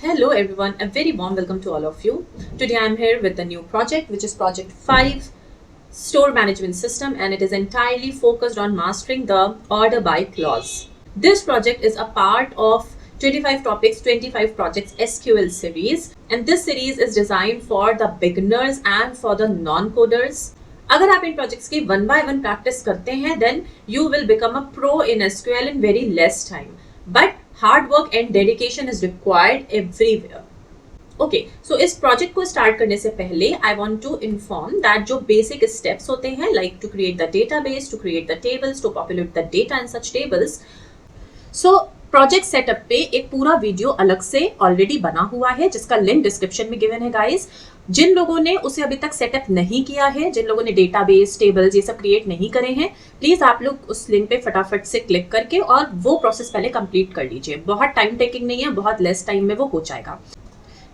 Hello everyone, a very warm welcome to all of you. Today I am here with a new project which is project 5 store management system, and it is entirely focused on mastering the order by clause. This project is a part of 25 topics 25 projects SQL series, and this series is designed for the beginners and for the non-coders. अगर आप इन projects की 1 by 1 practice करते हैं then you will become a pro in SQL in very less time. But hard work and dedication is required everywhere. Okay so इस project को start करने से पहले I want to inform that जो basic steps होते हैं like to create the database, to create the tables, to populate the data in such tables. So project setup पे एक पूरा वीडियो अलग से ऑलरेडी बना हुआ है जिसका लिंक डिस्क्रिप्शन में गिवन है गाइस. जिन लोगों ने उसे अभी तक सेटअप नहीं किया है, जिन लोगों ने डेटाबेस, टेबल्स ये सब क्रिएट नहीं करे हैं, प्लीज आप लोग उस लिंक पे फटाफट से क्लिक करके और वो प्रोसेस पहले कंप्लीट कर लीजिए. बहुत टाइम टेकिंग नहीं है, बहुत लेस टाइम में वो हो जाएगा.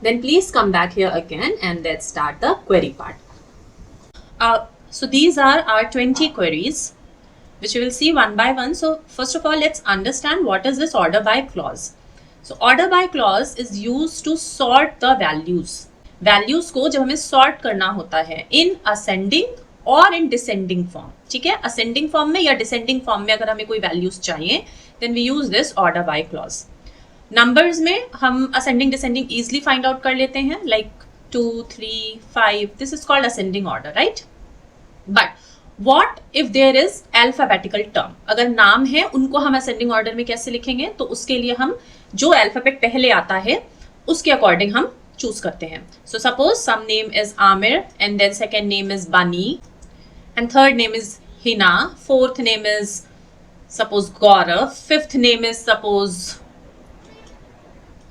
Then please come back here again and let's start the query part. So these are our 20 queries which we will see one by one. So first of all, let's understand what is this order by clause. So order by clause is used to sort the values. Values को जब हमें sort करना होता है in ascending और in descending form. ठीक है, ascending form में या descending form में अगर हमें कोई values चाहिए then we use this order by clause. Numbers में हम ascending descending easily find out कर लेते हैं like 2, 3, 5. This is called ascending order, right? But what if there is alphabetical term. अगर नाम है उनको हम असेंडिंग ऑर्डर में कैसे लिखेंगे? तो उसके लिए हम जो अल्फाबेट पहले आता है उसके अकॉर्डिंग हम चूज करते हैं. So suppose some name is Aamir and then second name is Bunny and third name is Hina, fourth name is suppose Gaurav, fifth name is suppose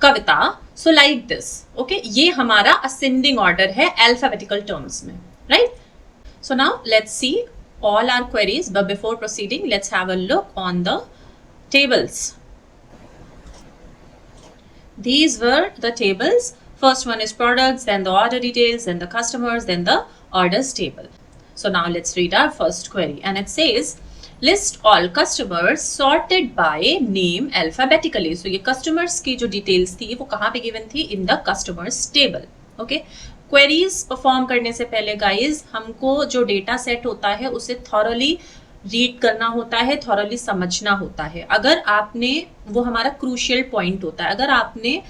Kavita. So like this. Okay, ये हमारा असेंडिंग ऑर्डर है alphabetical terms में, right? So now let's see all our queries, but before proceeding let's have a look on the tables. These were the tables. First one is products, then the order details, then the customers, then the orders table. So now let's read our first query, and it says list all customers sorted by name alphabetically. So ये customers की जो details थी वो कहाँ पे given थी? In the customers table. Okay? Queries perform करने से पहले guys हमको जो data set होता है उसे thoroughly रीड करना होता है, thoroughly समझना होता है. अगर आपने, वो हमारा crucial point होता है, अगर आपने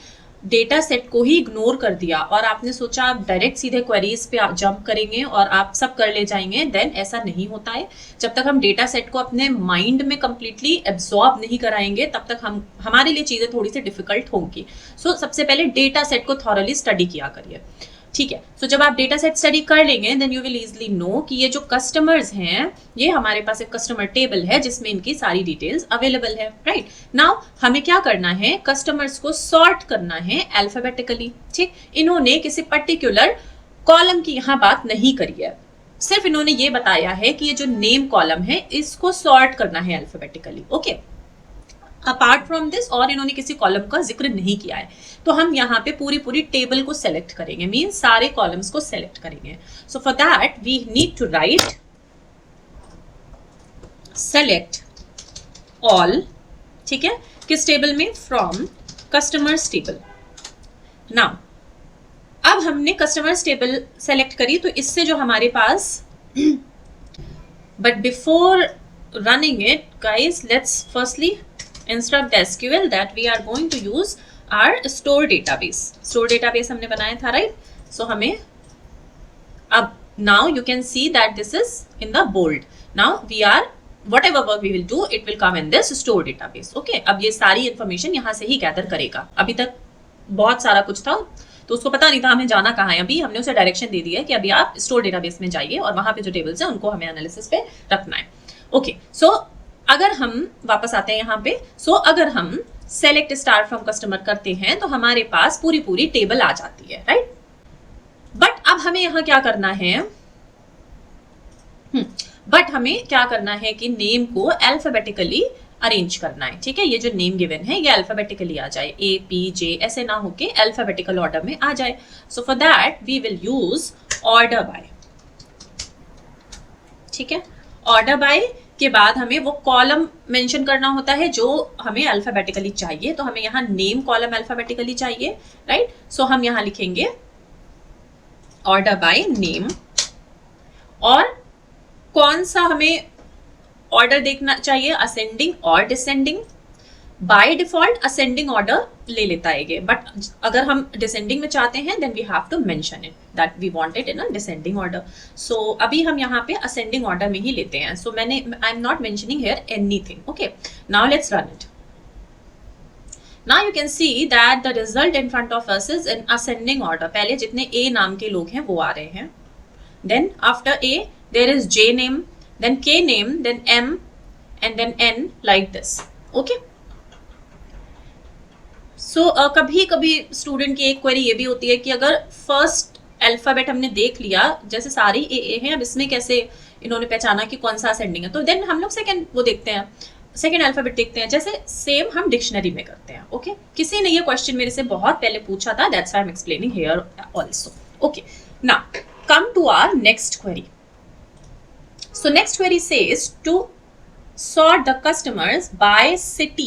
डेटा सेट को ही इग्नोर कर दिया और आपने सोचा आप डायरेक्ट सीधे क्वेरीज पे जंप करेंगे और आप सब कर ले जाएंगे, देन ऐसा नहीं होता है. जब तक हम डेटा सेट को अपने माइंड में कंप्लीटली एब्जॉर्ब नहीं कराएंगे तब तक हमारे लिए चीज़ें थोड़ी सी डिफिकल्ट होंगी. सो सबसे पहले डेटा सेट को थॉरली स्टडी किया करिए, ठीक है? सो जब आप डेटा सेट स्टडी कर लेंगे then you will easily know कि ये जो कस्टमर्स हैं ये हमारे पास एक कस्टमर टेबल है जिसमें इनकी सारी डिटेल्स अवेलेबल है, राइट? नाउ हमें क्या करना है? कस्टमर्स को सॉर्ट करना है अल्फाबेटिकली, ठीक? इन्होंने किसी पर्टिकुलर कॉलम की यहाँ बात नहीं करी है, सिर्फ इन्होंने ये बताया है कि ये जो नेम कॉलम है इसको सॉर्ट करना है alphabetically. Okay, apart from this और इन्होंने किसी कॉलम का जिक्र नहीं किया है. तो हम यहाँ पे पूरी टेबल को सेलेक्ट करेंगे, मींस सारे कॉलम्स को सेलेक्ट करेंगे. So for that we need to write select all. ठीक है, किस टेबल में? From customers table. नाउ अब हमने कस्टमर्स टेबल सेलेक्ट करी तो इससे जो हमारे पास but before running it guys, let's firstly instruct the SQL that we are going to use our store database. Store database हमने बनाया था, right? So हमें अब now you can see that this is in the bold. Now we are whatever work we will do it will come in this store database. Okay, अब ये सारी information यहाँ से ही gather करेगा. अभी तक बहुत सारा कुछ था तो उसको पता नहीं था हमें जाना कहाँ है. अभी हमने उसे डायरेक्शन दे दी है कि अभी आप स्टोर डेटाबेस में जाइए और वहां पे जो टेबल्स है उनको हमें एनालिसिस पे रखना है. ओके, सो अगर हम वापस आते हैं यहाँ पे, सो अगर हम सेलेक्ट स्टार फ्रॉम कस्टमर करते हैं तो हमारे पास पूरी टेबल आ जाती है, राइट? बट अब हमें यहाँ क्या करना है? बट हमें क्या करना है कि नेम को अल्फाबेटिकली अरेंज करना है. ठीक है, ये जो नेम गिवन है ये अल्फाबेटिकली आ जाए, APJ ऐसे ना होके अल्फाबेटिकल ऑर्डर में आ जाए. So for that we will use order by. ठीक है, ऑर्डर बाय के बाद हमें वो कॉलम मेंशन करना होता है जो हमें अल्फाबेटिकली चाहिए। तो हमें यहाँ नेम कॉलम अल्फाबेटिकली चाहिए, राइट। सो हम यहाँ लिखेंगे ऑर्डर बाय नेम, और कौन सा हमें ऑर्डर देखना चाहिए, असेंडिंग और descending. Bye default ascending order ले लेता है ये, बट अगर हम डिसेंडिंग में चाहते हैं then we have to mention it that we want it in a descending order. So अभी हम यहाँ पे असेंडिंग ऑर्डर में ही लेते हैं। So I am not mentioning here anything. Okay, now let's run it. Now you can see that the result in front of us is in ascending order. पहले जितने ए नाम के लोग हैं वो आ रहे हैं, then after A there is J name, then K name, then M, and then N, like this. Okay. So कभी कभी स्टूडेंट की एक क्वेरी ये भी होती है कि अगर फर्स्ट अल्फाबेट हमने देख लिया, जैसे सारी ए हैं, अब इसमें कैसे इन्होंने पहचाना कि कौन सा असेंडिंग है, तो देन हम लोग सेकंड वो देखते हैं, सेकंड अल्फाबेट देखते हैं, जैसे सेम हम डिक्शनरी में करते हैं। ओके, किसी ने ये क्वेश्चन मेरे से बहुत पहले पूछा था, that's why I am explaining here also. Okay, now come to our next query. So next query says to sort the customers by city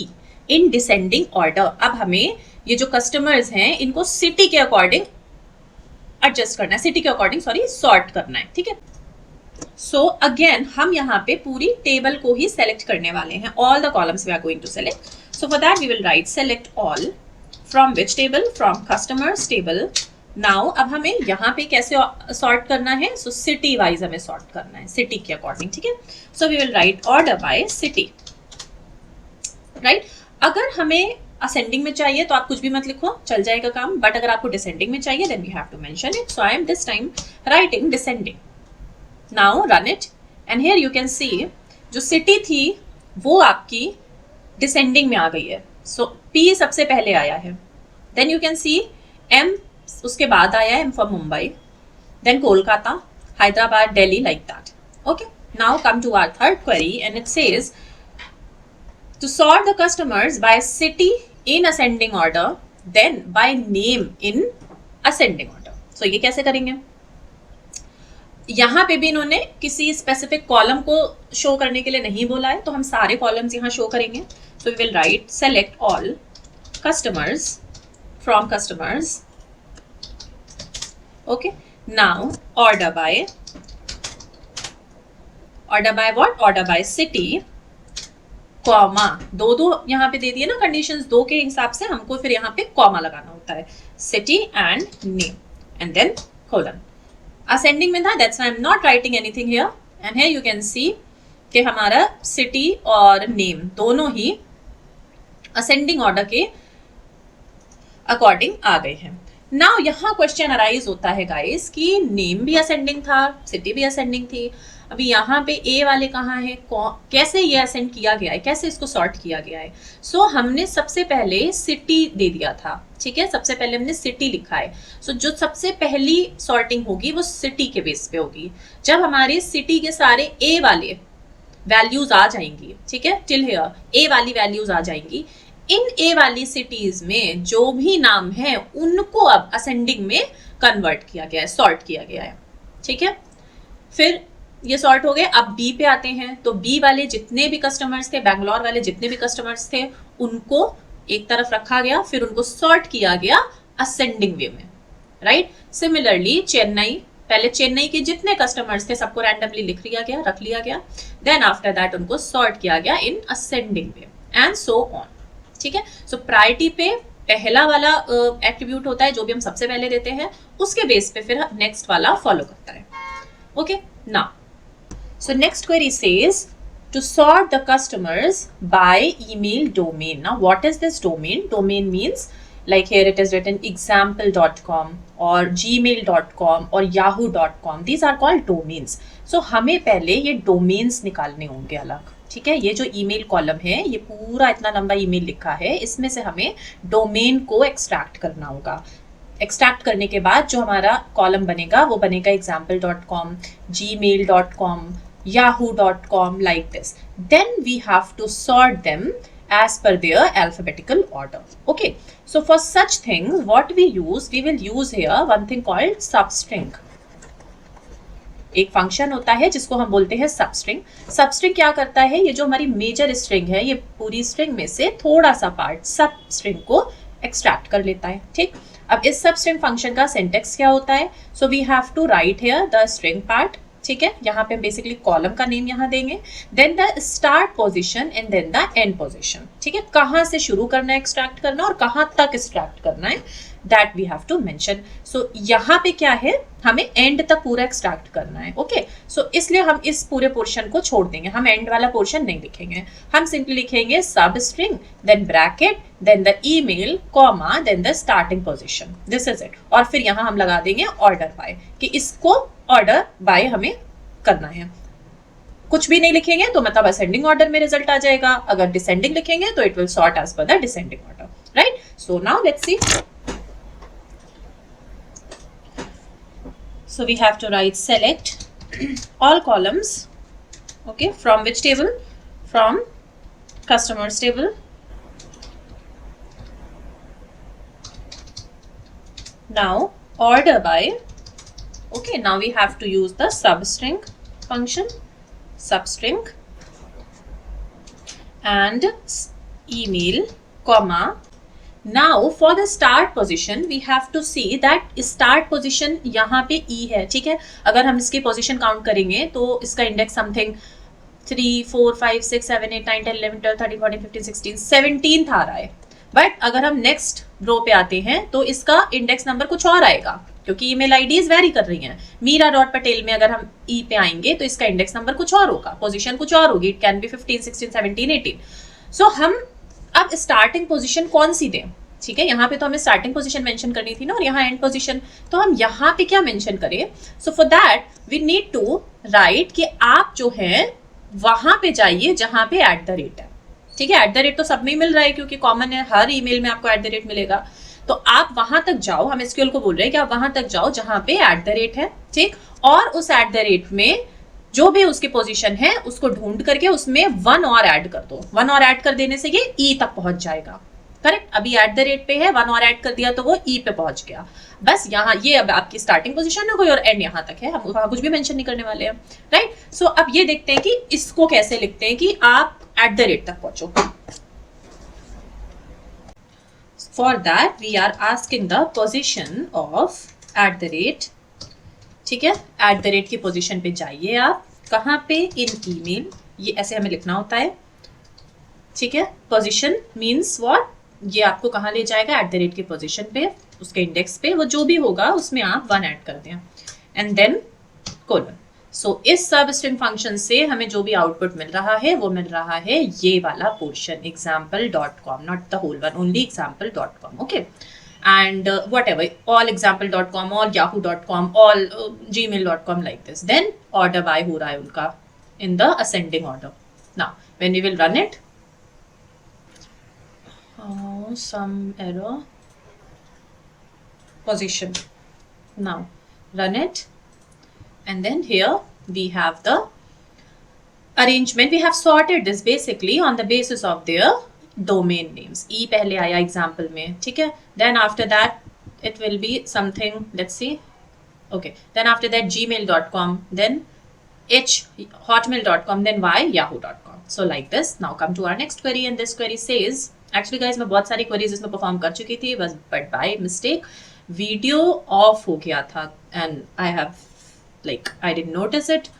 in descending order. अब हमें ये जो customers हैं इनको city के according adjust करना है, city के according sort करना है, ठीक है। So again हम यहाँ पे पूरी table को ही select करने वाले हैं, all the columns we are going to select. So for that we will write select all from which table, from customers table. Now अब हमें यहाँ पे कैसे सॉर्ट करना है, सो सिटी वाइज हमें सॉर्ट करना है, सिटी के अकॉर्डिंग, ठीक है। So we will write order by city, right. अगर हमें असेंडिंग में चाहिए तो आप कुछ भी मत लिखो, चल जाएगा काम, बट अगर आपको डिसेंडिंग में चाहिए then we have to mention it. So I am this time writing descending. Now run it and here you can see जो सिटी थी वो आपकी डिसेंडिंग में आ गई है। सो पी सबसे पहले आया है, then you can see M उसके बाद आया है for Mumbai, then Kolkata, Hyderabad, Delhi, like that. Okay, now come to our third query and it says to sort the customers by city in ascending order, then by name in ascending order. So ये कैसे करेंगे, यहाँ पे भी इन्होंने किसी स्पेसिफिक कॉलम को show करने के लिए नहीं बोला है, तो हम सारे कॉलम्स यहाँ शो करेंगे। So we will write select all customers from customers. Okay, now order by what? Order by city, comma, दो यहाँ पे दे दिए ना कंडीशंस, दो के हिसाब से हमको फिर यहाँ पे कॉमा लगाना होता है, city and name and then colon. Ascending में था, that's why I am not writing anything here, and here you can see कि हमारा सिटी और नेम दोनों ही असेंडिंग ऑर्डर के अकॉर्डिंग आ गए हैं। नाउ यहाँ क्वेश्चन अराइज होता है गाइस कि नेम भी असेंडिंग था, सिटी भी असेंडिंग थी, अभी यहाँ पे ए वाले कहाँ है, कैसे ये असेंड किया गया है, कैसे इसको सॉर्ट किया गया है। सो हमने सबसे पहले सिटी दे दिया था, ठीक है, सबसे पहले हमने सिटी लिखा है। सो जो सबसे पहली सॉर्टिंग होगी वो सिटी के बेस पे होगी। जब हमारे सिटी के सारे ए वाले वैल्यूज आ जाएंगी, ठीक है, टिल हियर ए वाली वैल्यूज आ जाएंगी, इन ए वाली सिटीज में जो भी नाम है उनको अब असेंडिंग में कन्वर्ट किया गया है, सॉर्ट किया गया है, ठीक है। फिर ये सॉर्ट हो गए, अब बी पे आते हैं, तो बी वाले जितने भी कस्टमर्स थे, बैंगलोर वाले जितने भी कस्टमर्स थे, उनको एक तरफ रखा गया, फिर उनको सॉर्ट किया गया असेंडिंग वे में, राइट। सिमिलरली चेन्नई, पहले चेन्नई के जितने कस्टमर्स थे सबको रैंडमली रख लिया गया, देन आफ्टर दैट उनको सॉर्ट किया गया in ascending way and so on, ठीक है। सो प्रायोरिटी पे पहला वाला एट्रीब्यूट होता है जो भी हम सबसे पहले देते हैं, उसके बेस पे फिर नेक्स्ट वाला फॉलो करता है। Okay, now so next query says to sort the customers by email domain. Now what is this domain? Domain means like here it is written example.com or gmail.com or yahoo.com. These are called domains. So हमें पहले ये domains निकालने होंगे अलग, ठीक है। ये जो ईमेल कॉलम है, ये पूरा इतना लंबा ईमेल लिखा है, इसमें से हमें डोमेन को एक्सट्रैक्ट करना होगा। एक्सट्रैक्ट करने के बाद जो हमारा कॉलम बनेगा वो बनेगा example.com, gmail.com, yahoo.com, like this. Then we have to sort them as per their alphabetical order. Okay, so for such things what we will use here one thing called substring. एक function होता है जिसको हम बोलते हैं substring. Substring क्या करता है, ये जो हमारी मेजर स्ट्रिंग है, ये पूरी स्ट्रिंग में से थोड़ा सा पार्ट सब स्ट्रिंग को एक्सट्रैक्ट कर लेता है। ठीक, अब इस सबस्ट्रिंग फंक्शन का सिंटेक्स क्या होता है, so we have to write here the string part. ठीक है, यहाँ पे हम बेसिकली कॉलम का नेम यहाँ देंगे, then the start position and then the end position. ठीक है, कहाँ से शुरू करना है एक्सट्रैक्ट करना और कहाँ तक एक्सट्रैक्ट करना है, that we have to mention. So यहाँ पे क्या है, हमें एंड तक पूरा एक्सट्रैक्ट करना है। ओके, सो इसलिए हम इस पूरे पोर्शन को छोड़ देंगे, हम एंड वाला पोर्शन नहीं लिखेंगे, हम सिंपली लिखेंगे substring then bracket then the email comma then the starting position, this is it. और फिर यहाँ हम लगा देंगे ऑर्डर बाय, कि इसको ऑर्डर बाय हमें करना है। कुछ भी नहीं लिखेंगे तो मतलब असेंडिंग ऑर्डर में रिजल्ट आ जाएगा, अगर डिसेंडिंग लिखेंगे तो it will sort as per the descending order, right. So now let's see, so we have to write select all columns, okay, from which table, from customers table, now order by, okay, now we have to use the substring function, substring and email comma. Now for the start position we have to see that start position यहाँ पे E है। ठीक है, अगर हम इसकी position count करेंगे तो इसका इंडेक्स समथिंग 3, 4, 5, 6, 7, 8, 9, 10, 11, 12, 13, 14, 15, 16, 17 आ रहा है। बट अगर हम नेक्स्ट रो पे आते हैं तो इसका इंडेक्स नंबर कुछ और आएगा, क्योंकि ईमेल आईडीज वेरी कर रही हैं। मीरा डॉट पटेल में अगर हम ई पे आएंगे तो इसका इंडेक्स नंबर कुछ और होगा, पोजीशन कुछ और होगी, इट कैन बी 15, 16, 17, 18। सो हम अब स्टार्टिंग पोजीशन कौन सी दें, ठीक है, यहाँ पे तो हमें स्टार्टिंग पोजीशन मेंशन करनी थी ना, और यहाँ एंड पोजीशन, तो हम यहाँ पे क्या मेंशन करें। So for that we need to write कि आप जो है वहां पे जाइए जहां पे @ है। ठीक है, @ तो सब में ही मिल रहा है क्योंकि कॉमन है, हर ईमेल में आपको @ मिलेगा, तो आप वहां तक जाओ, हम एसक्यूएल को बोल रहे हैं कि आप वहां तक जाओ जहां पे @ है। ठीक, और उस @ में जो भी उसकी पोजीशन है उसको ढूंढ करके उसमें 1 और ऐड कर दो। 1 और ऐड कर देने से ये ई तक पहुंच जाएगा। करेक्ट, अभी @ पे है, 1 और ऐड कर दिया तो वो ई पे पहुंच गया। बस यहाँ ये अब आपकी स्टार्टिंग पोजीशन हो गई और एंड यहाँ तक है, हम वहां कुछ भी मेंशन नहीं करने वाले हैं, राइट। सो अब ये देखते हैं कि इसको कैसे लिखते हैं कि आप @ तक पहुंचो। For that we are asking the position of @ ठीक है, @ की पोजीशन पे जाइए आप, कहाँ पे, इन ईमेल, ये ऐसे हमें लिखना होता है। ठीक है, पोजीशन मीन्स व्हाट, ये आपको कहाँ ले जाएगा, @ की पोजीशन पे, उसके इंडेक्स पे, वो जो भी होगा उसमें आप 1 ऐड कर दें एंड देन कोलन। सो इस सब स्ट्रिंग फंक्शन से हमें जो भी आउटपुट मिल रहा है वो मिल रहा है ये वाला portion, example.com, not the whole one, only example.com, okay. and whatever, all example.com, all yahoo.com, all gmail.com, like this. Then order by हो रहा है उनका in the ascending order. Now when we will run it, some error, position, now run it, and then here we have the arrangement. We have sorted this basically on the basis of their domain names. E पहले आया example में, ठीक है, then after that it will be something, let's see, okay, then after that gmail.com, then h hotmail.com, then y yahoo.com. So like this. Now come to our next query, and this query says, actually guys मैं बहुत सारी queries इसमें perform कर चुकी थी, बस but by mistake video off हो गया था and I have like I didn't notice it,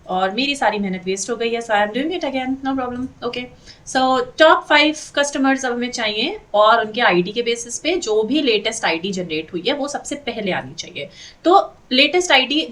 और मेरी सारी मेहनत वेस्ट हो गई है। So I am doing it again, no problem, okay. So top 5 customers अब हमें चाहिए, और उनके आईडी के बेसिस पे जो भी लेटेस्ट आईडी जनरेट हुई है वो सबसे पहले आनी चाहिए। तो लेटेस्ट आईडी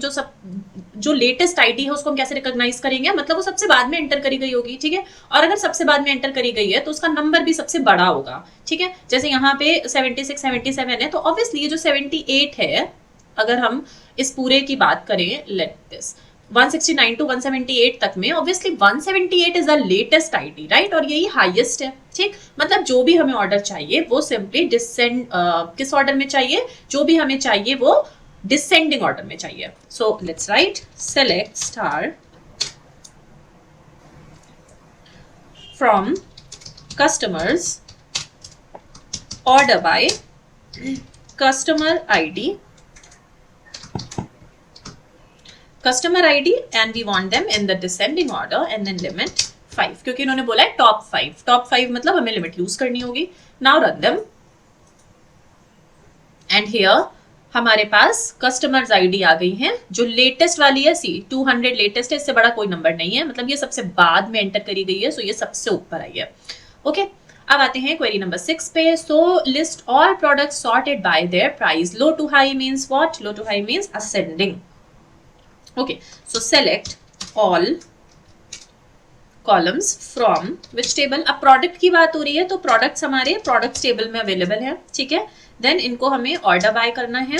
जो लेटेस्ट आईडी है उसको हम कैसे रिकॉग्नाइज करेंगे, मतलब वो सबसे बाद में एंटर करी गई होगी, ठीक है, और अगर सबसे बाद में एंटर करी गई है तो उसका नंबर भी सबसे बड़ा होगा, ठीक है। जैसे यहाँ पे 76, 77 है, तो ऑब्वियसली ये जो 78 है, अगर हम इस पूरे की बात करें, लेट दिस 169 टू 178 तक में, obviously 178 is the latest ID, right, और यही हाईएस्ट है, ठीक। मतलब जो भी हमें ऑर्डर चाहिए वो सिंपली किस ऑर्डर में चाहिए, जो भी हमें चाहिए वो डिसेंडिंग ऑर्डर में चाहिए। So let's write select star from customers order by customer ID, customer ID and we want them in the descending order and then limit 5, क्योंकि इन्होंने बोला है टॉप 5 मतलब हमें लिमिट यूज करनी होगी. Now run them and here हमारे पास customers ID आ गई है जो लेटेस्ट वाली है. सी 200 लेटेस्ट है, इससे बड़ा कोई नंबर नहीं है, मतलब ये सबसे बाद में एंटर करी गई है, सो ये सबसे ऊपर आई है. ओके अब आते हैं क्वेरी नंबर 6 पे. So list all products sorted by their price. Low to high means what? Low to high means ascending. Okay so select all columns from which table. अब प्रोडक्ट की बात हो रही है तो प्रोडक्ट्स हमारे प्रोडक्ट्स टेबल में अवेलेबल है. ठीक है, देन इनको हमें ऑर्डर बाय करना है.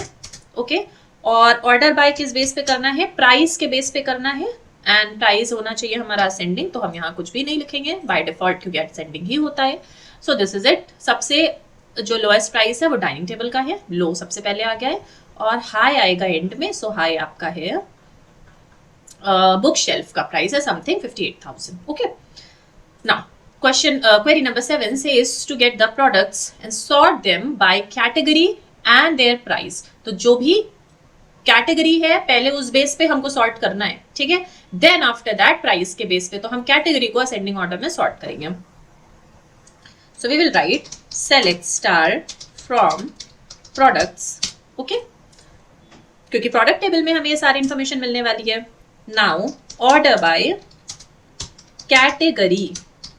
ओके और ऑर्डर बाय किस बेस पे करना है? प्राइस के बेस पे करना है. एंड प्राइस होना चाहिए हमारा असेंडिंग, तो हम यहाँ कुछ भी नहीं लिखेंगे बाय डिफॉल्ट क्योंकि असेंडिंग ही होता है. So this is it. सबसे जो लोएस्ट प्राइस है वो डाइनिंग टेबल का है, लो सबसे पहले आ गया है और हाई आएगा एंड में. सो हाई आपका है बुक शेल्फ का प्राइस है something 58,000. Okay now query number 7 says to get the products and sort them by category and their price. तो जो भी कैटेगरी है पहले उस बेस पे हमको सॉर्ट करना है. ठीक है, देन आफ्टर दैट प्राइस के बेस पे तो हम कैटेगरी को असेंडिंग ऑर्डर में सॉर्ट करेंगे. So we will write select star from products. Okay क्योंकि प्रोडक्ट टेबल में हमें ये सारी इंफॉर्मेशन मिलने वाली है. Now order by category.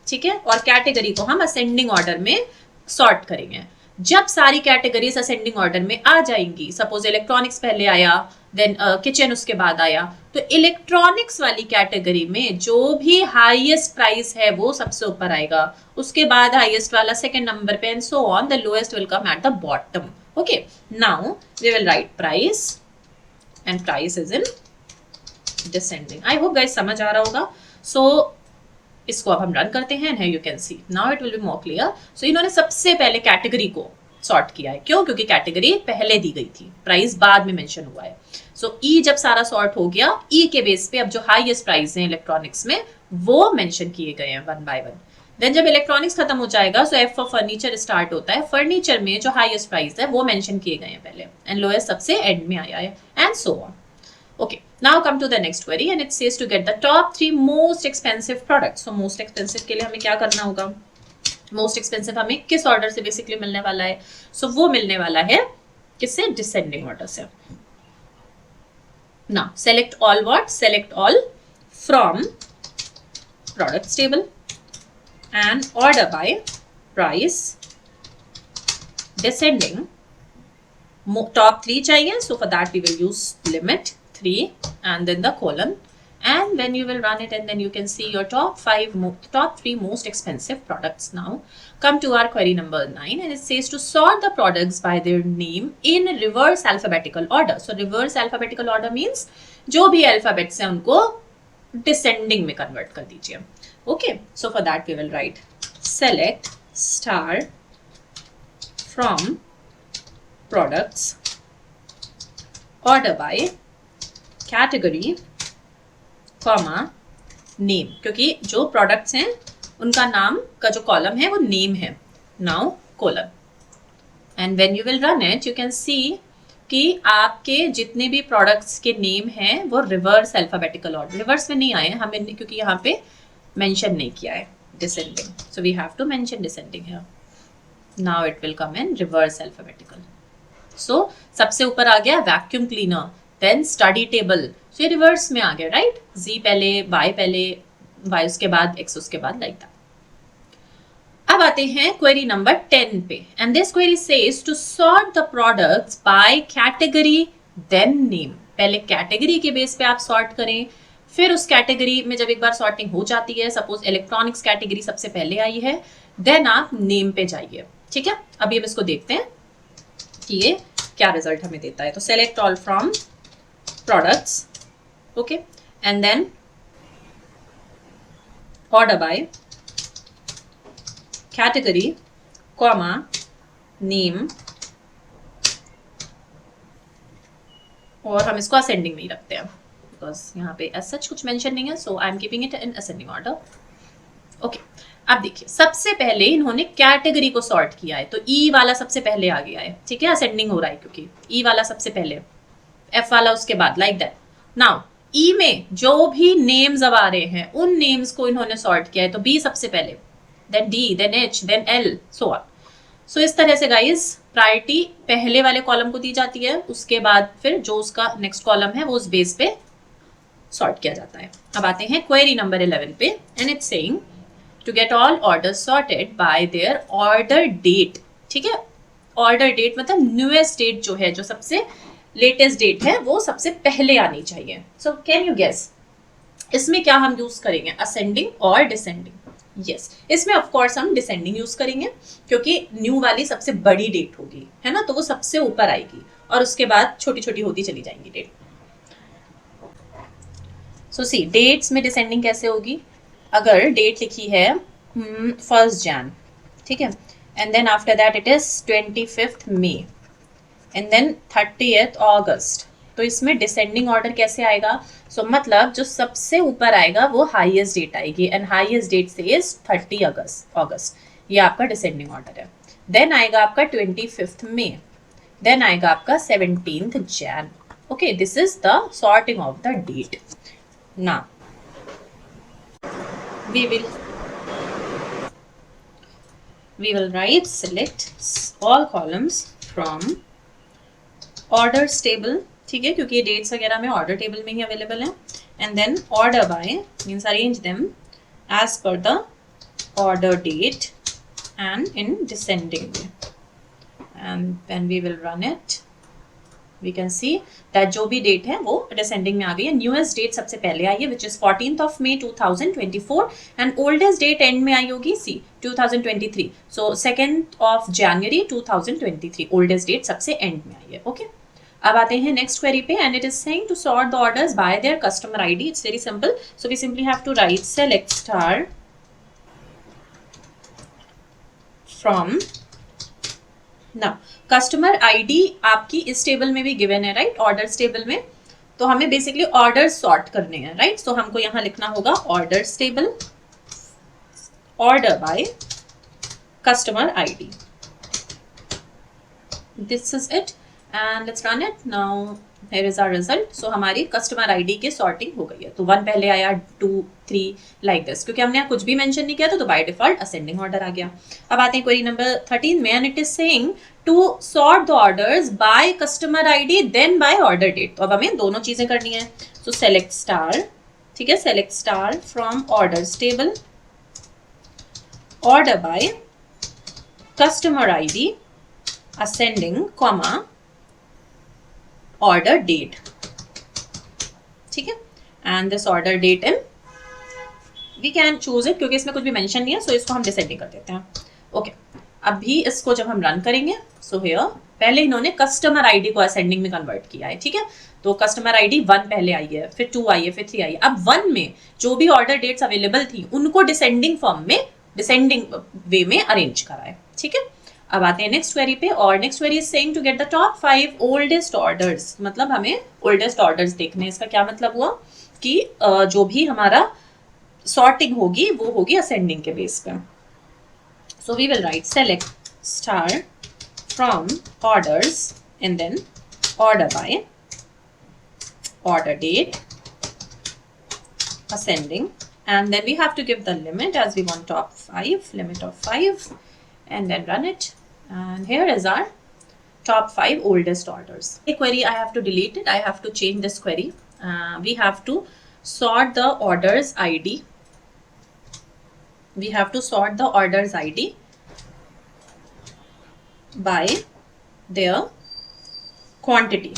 ठीक है, और कैटेगरी को हम असेंडिंग ऑर्डर में सॉर्ट करेंगे. जब सारी कैटेगरीज असेंडिंग ऑर्डर में आ जाएंगी, सपोज इलेक्ट्रॉनिक्स पहले आया, देन किचन उसके बाद आया, तो इलेक्ट्रॉनिक्स वाली कैटेगरी में जो भी हाईएस्ट प्राइस है वो सबसे ऊपर आएगा, उसके बाद हाईएस्ट वाला सेकंड नंबर पे and so on. The lowest will come at the bottom. Okay now we will write price and price is in descending. I hope guys समझ आ रहा होगा. सो इसको अब हम रन करते हैं. You can see now it will be more clear. So इन्होंने सबसे पहले कैटेगरी को सॉर्ट किया है. क्यों? क्योंकि कैटेगरी पहले दी गई थी, प्राइस बाद में मेंशन हुआ है. सो ई जब सारा सॉर्ट हो गया, ई के बेस पे अब जो हाईएस्ट प्राइस है इलेक्ट्रॉनिक्स में वो मेंशन किए गए हैं वन बाय वन. देन जब इलेक्ट्रॉनिक्स खत्म हो जाएगा सो एफ फॉर फर्नीचर स्टार्ट होता है. फर्नीचर में जो हाईएस्ट प्राइस है वो मेंशन किए गए हैं पहले एंड लोएस्ट सबसे एंड में आया है and so on. Okay, now come to the next query and it says to get the top 3 most expensive products. So most expensive के लिए हमें क्या करना होगा? Most expensive हमें किस ऑर्डर से बेसिकली मिलने वाला है? So वो मिलने वाला है किससे? डिसेंडिंग ऑर्डर से. Now select all what? Select all from products table and order by price descending. Top 3 चाहिए, so for that we will use limit 3 and then the colon, and when you will run it and then you can see your top 3 most expensive products. Now come to our query number 9 and it says to sort the products by their name in reverse alphabetical order. So reverse alphabetical order means जो भी alphabets हैं उनको descending में convert कर दीजिए. Okay, so for that we will write select star from products order by category comma name, क्योंकि जो products हैं उनका नाम का जो कॉलम है वो नेम है. Now column and when you will run it you can see कि आपके जितने भी प्रोडक्ट्स के नेम हैं वो रिवर्स अल्फाबेटिकल ऑर्डर, रिवर्स में नहीं आए हैं हमें क्योंकि यहाँ पे मेंशन नहीं किया है descending. So we have to mention descending here. Now it will come in reverse alphabetical. So सबसे ऊपर आ गया vacuum cleaner, then study table. So ये रिवर्स में आ गया, राइट? जी पहले, वाई उसके बाद, एक्स उसके बाद, लाइक दैट. अब आते हैं क्वेरी नंबर 10 पे and this query says to sort the products by category then name. पहले कैटेगरी के बेस पे आप सॉर्ट करें, फिर उस कैटेगरी में जब एक बार सॉर्टिंग हो जाती है, सपोज इलेक्ट्रॉनिक्स कैटेगरी सबसे पहले आई है, देन आप नेम पे जाइए. ठीक है, अभी हम इसको देखते हैं कि ये क्या रिजल्ट हमें देता है. तो select all from products, okay, and then order by category comma name, और हम इसको असेंडिंग में ही रखते हैं बिकॉज यहाँ पे as such कुछ मेंशन नहीं है, so I am keeping it in ascending order. Okay अब देखिए सबसे पहले इन्होंने कैटेगरी को सॉर्ट किया है, तो ई वाला सबसे पहले आ गया है. ठीक है, असेंडिंग हो रहा है क्योंकि ई वाला सबसे पहले, एफ वाला उसके बाद, लाइक दैट. नाउ ई में जो भी नेम्स अब आ रहे हैं उन नेम्स को इन्होंने सॉर्ट किया है, तो बी सबसे पहले, then D, then H, then L, so on. So इस तरह से गाइस प्रायोरिटी पहले वाले कॉलम को दी जाती है, उसके बाद फिर जो उसका नेक्स्ट कॉलम है वो उस बेस पे सॉर्ट किया जाता है। अब आते हैं क्वेरी नंबर 11 पे, and it's saying to get all orders sorted by their order date. ठीक है, ऑर्डर डेट मतलब न्यूएस्ट डेट जो है, जो सबसे लेटेस्ट डेट है वो सबसे पहले आनी चाहिए। सो कैन यू गेस इसमें क्या हम यूज करेंगे, असेंडिंग और डिसेंडिंग? यस, इसमें ऑफ कोर्स हम डिसेंडिंग यूज करेंगे क्योंकि न्यू वाली सबसे बड़ी डेट होगी, है ना, तो वो सबसे ऊपर आएगी और उसके बाद छोटी छोटी होती चली जाएंगी डेट। सो सी डेट्स में डिसेंडिंग कैसे होगी, अगर डेट लिखी है 1 जैन, ठीक है, and then after that it is 25 May and then 30 August, तो इसमें डिसेंडिंग ऑर्डर कैसे आएगा? सो मतलब जो सबसे ऊपर आएगा वो हाईएस्ट डेट आएगी, एंड हाईएस्ट डेट से इज 30 अगस्त, ये आपका डिसेंडिंग ऑर्डर है। देन आएगा आपका 25 मई, देन आएगा आपका 17 Jan. Okay, this is the sorting of the date. Now we will write select all columns from orders table, ठीक है, क्योंकि डेट्स वगैरह में ऑर्डर टेबल में ही अवेलेबल है, and then order by means arrange them as per the order date and in descending way, and when we will run it we can see that जो भी डेट है वो descending में आ गई है। न्यूएस्ट डेट सबसे पहले आई है which is 14th May 2024, and oldest date end में आई होगी सी 2023, so 2nd January 2023 oldest date सबसे एंड में आई है। ओके, अब आते हैं नेक्स्ट क्वेरी पे, and it is saying to sort the orders by their customer ID. It's very simple, so we simply have to write select star from ना customer ID आपकी इस टेबल में भी गिवन है, राइट, ऑर्डर्स टेबल में, तो हमें basically orders sort करने हैं, राइट, सो हमको यहां लिखना होगा orders table order by customer ID, this is it, and let's run it now. Here is our result. So हमारी कस्टमर आईडी की सॉर्टिंग हो गई है, तो 1 पहले आया, 2 3 लाइक दिस, क्योंकि हमने कुछ भी मेंशन नहीं किया था तो बाय डिफॉल्ट असेंडिंग ऑर्डर आ गया। अब आते हैं क्वेरी नंबर 13 में, and it is saying to sort the orders by customer ID then by order date. तो अब हमें दोनों चीजें करनी है, सो सेलेक्ट स्टार, ठीक है, select star from orders table order by customer ID ascending comma order date, ठीक है, and this order date in we can choose it, क्योंकि इसमें कुछ भी मेंशन नहीं है, सो इसको हम डिसेंडिंग कर देते हैं। ओके, अभी इसको जब हम रन करेंगे, सो हियर पहले इन्होंने कस्टमर आईडी को असेंडिंग में कन्वर्ट किया है, ठीक है, तो कस्टमर आईडी 1 पहले आई है, फिर 2 आई है, फिर 3 आई है। अब 1 में जो भी ऑर्डर डेट्स अवेलेबल थी उनको डिसेंडिंग फॉर्म में, डिसेंडिंग वे में अरेंज करा है, ठीक है। अब आते हैं नेक्स्ट क्वेरी पे, और next query is saying to get the top 5 oldest orders, मतलब हमें ओल्डेस्ट ऑर्डर्स देखने। इसका क्या मतलब हुआ कि जो भी हमारा सॉर्टिंग होगी वो होगी असेंडिंग के बेस पे। So we will write select star from orders and then order by order date ascending, and then we have to give the limit as we want top 5, limit of 5, and then run it, and here is our top 5 oldest orders. A query I have to delete it, I have to change this query. We have to sort the orders ID, we have to sort the orders ID by their quantity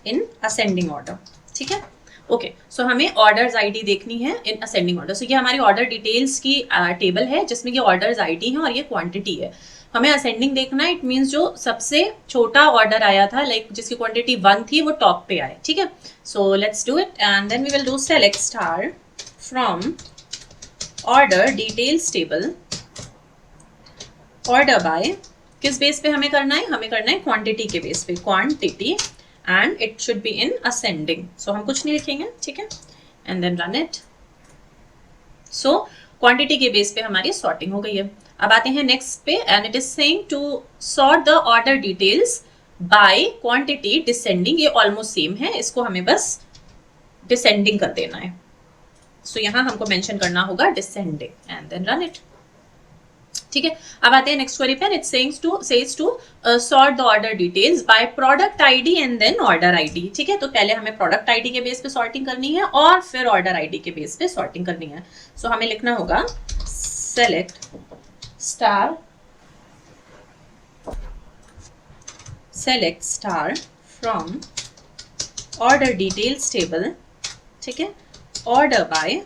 in ascending order, ठीक है। Okay, सो हमें orders ID देखनी है इन ascending order. So ये हमारी order details की table है जिसमें ये ऑर्डर्स आईडी है और ये क्वांटिटी है। हमें असेंडिंग देखना है, इट मीन्स जो सबसे छोटा ऑर्डर आया था, लाइक जिसकी क्वांटिटी 1 थी, वो टॉप पे आए, ठीक है। So let's do it, and then we will do select star from order details table order by, किस बेस पे हमें करना है, हमें करना है क्वांटिटी के बेस पे, quantity, and it should be in ascending, so हम कुछ नहीं लिखेंगे, ठीक है, and then run it। so quantity के बेस पे हमारी sorting हो गई है। अब आते हैं next पे, and it is saying to sort the order details by quantity descending, ये ऑलमोस्ट सेम है, इसको हमें बस डिसेंडिंग कर देना है। सो यहाँ हमको मेंशन करना होगा descending and then run it. ठीक है, अब आते हैं नेक्स्ट क्वेरी पे। It says to sort the order details by product ID and then order ID. ठीक है, तो पहले हमें प्रोडक्ट आईडी के बेस पे सॉर्टिंग करनी है और फिर ऑर्डर आईडी के बेस पे सॉर्टिंग करनी है। सो हमें लिखना होगा select star from order details table, ठीक है, ऑर्डर बाय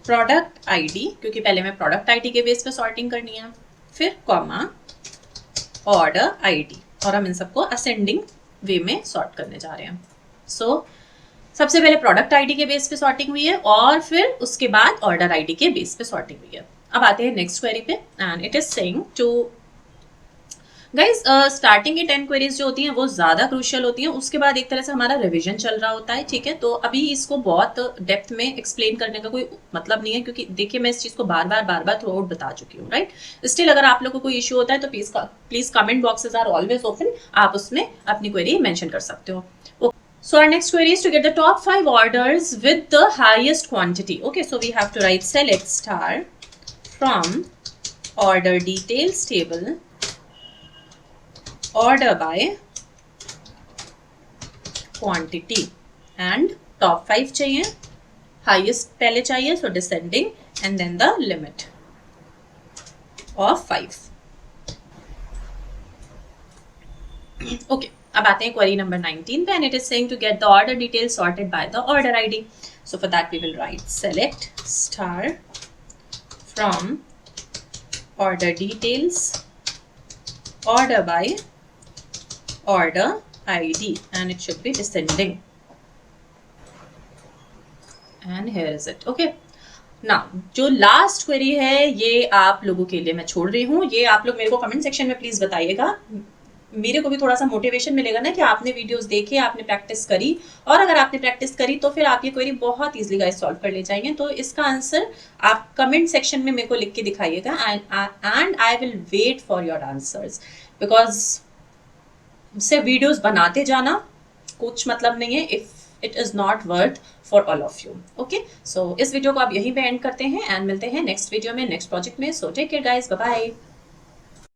प्रोडक्ट आईडी, क्योंकि पहले मैं प्रोडक्ट आईडी के बेस पे सॉर्टिंग करनी है, फिर कॉमा ऑर्डर आईडी, और हम इन सबको असेंडिंग वे में सॉर्ट करने जा रहे हैं। सो सबसे पहले प्रोडक्ट आईडी के बेस पे सॉर्टिंग हुई है और फिर उसके बाद ऑर्डर आईडी के बेस पे सॉर्टिंग हुई है। अब आते हैं नेक्स्ट क्वेरी पे and it is saying to guys starting की 10 क्वेरीज जो होती हैं वो ज़्यादा क्रूशियल होती हैं, उसके बाद एक तरह से हमारा रिवीजन चल रहा होता है। ठीक है, तो अभी इसको बहुत डेप्थ में एक्सप्लेन करने का कोई मतलब नहीं है, क्योंकि देखिए मैं इस चीज़ को बार बार थ्रू आउट बता चुकी हूँ, राइट। स्टिल अगर आप लोग को कोई इशू होता है तो please comment boxes are always open, आप उसमें अपनी क्वेरी मेंशन कर सकते हो। So our next query is to get the top 5 orders with the highest quantity. Okay, so we have to write select star from order details table, order by quantity, and top 5 चाहिए, highest पहले चाहिए, so descending and then the limit of 5. Okay. अब आते हैं query number 19 पे and it is saying to get the order detail sorted by the order ID. So for that we will write select star from order details, order by order ID, and it should be descending and here is it. Okay, now जो last query है ये आप लोगों के लिए मैं छोड़ रही हूँ, ये आप लोग मेरे को कमेंट सेक्शन में प्लीज बताइएगा, मेरे को भी थोड़ा सा मोटिवेशन मिलेगा ना कि आपने वीडियोस देखे, आपने प्रैक्टिस करी, और अगर आपने प्रैक्टिस करी तो फिर आप ये क्वेरी बहुत इजीली गाइस सॉल्व कर ले जाएंगे। तो इसका आंसर आप कमेंट सेक्शन में मेरे को लिख के दिखाइएगा and I will wait for your answers, because सिर्फ वीडियोस बनाते जाना कुछ मतलब नहीं है if it is not worth for all of you. Okay, so इस वीडियो को आप यहीं पे एंड करते हैं एंड मिलते हैं नेक्स्ट वीडियो में, नेक्स्ट प्रोजेक्ट में। So take care guys, bye bye.